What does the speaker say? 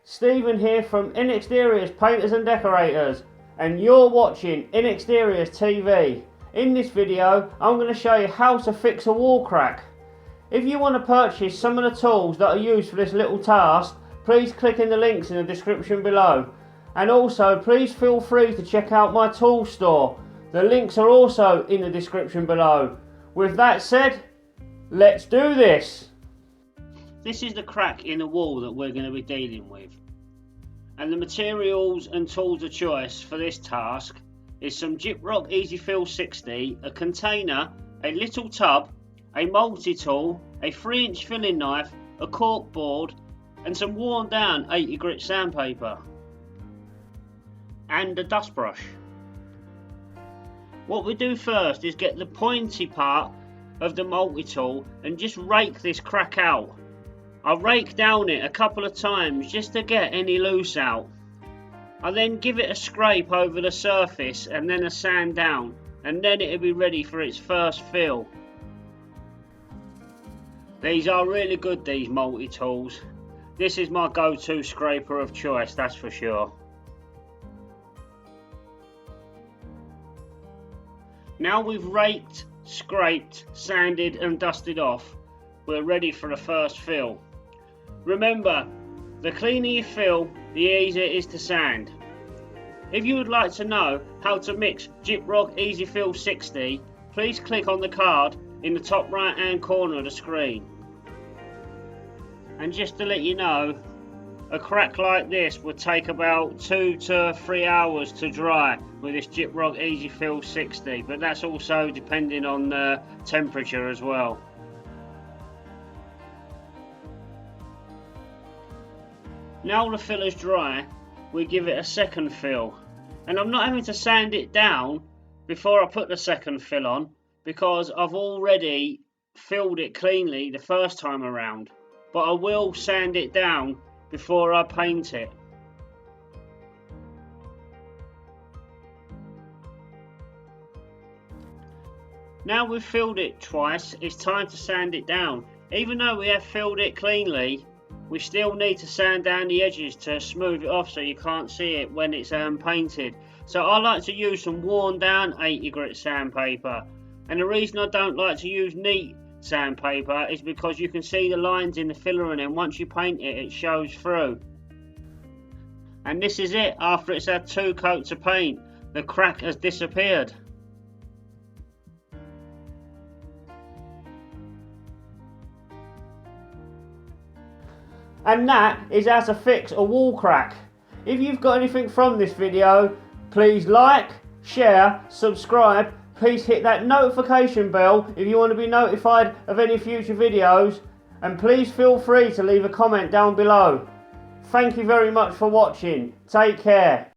Stephen here from INEXTERIORS Painters and Decorators, and you're watching INEXTERIORS TV. In this video I'm going to show you how to fix a wall crack. If you want to purchase some of the tools that are used for this little task, please click in the links in the description below. And also please feel free to check out my tool store. The links are also in the description below. With that said, let's do this. This is the crack in the wall that we're going to be dealing with. And the materials and tools of choice for this task is some Gyprock Easy Fill 60, a container, a little tub, a multi-tool, a 3-inch filling knife, a cork board, and some worn down 80 grit sandpaper. And a dust brush. What we do first is get the pointy part of the multi-tool and just rake this crack out. I rake down it a couple of times just to get any loose out. I then give it a scrape over the surface and then a sand down, and then it'll be ready for its first fill. These are really good, these multi-tools. This is my go-to scraper of choice, that's for sure. Now we've raked, scraped, sanded and dusted off, we're ready for the first fill. Remember, the cleaner you fill, the easier it is to sand. If you would like to know how to mix Gyprock Easy Fill 60, please click on the card in the top right hand corner of the screen. And just to let you know, a crack like this would take about 2 to 3 hours to dry with this Gyprock Easy Fill 60, but that's also depending on the temperature as well. Now the fill is dry, we give it a second fill, and I'm not having to sand it down before I put the second fill on because I've already filled it cleanly the first time around, but I will sand it down before I paint it. Now we've filled it twice, it's time to sand it down. Even though we have filled it cleanly, we still need to sand down the edges to smooth it off so you can't see it when it's painted. So I like to use some worn down 80 grit sandpaper, and the reason I don't like to use neat sandpaper is because you can see the lines in the filler, and then once you paint it, it shows through. And this is it. After it's had 2 coats of paint, the crack has disappeared. And that is how to fix a wall crack. If you've got anything from this video, please like, share, subscribe. Please hit that notification bell if you want to be notified of any future videos. And please feel free to leave a comment down below. Thank you very much for watching. Take care.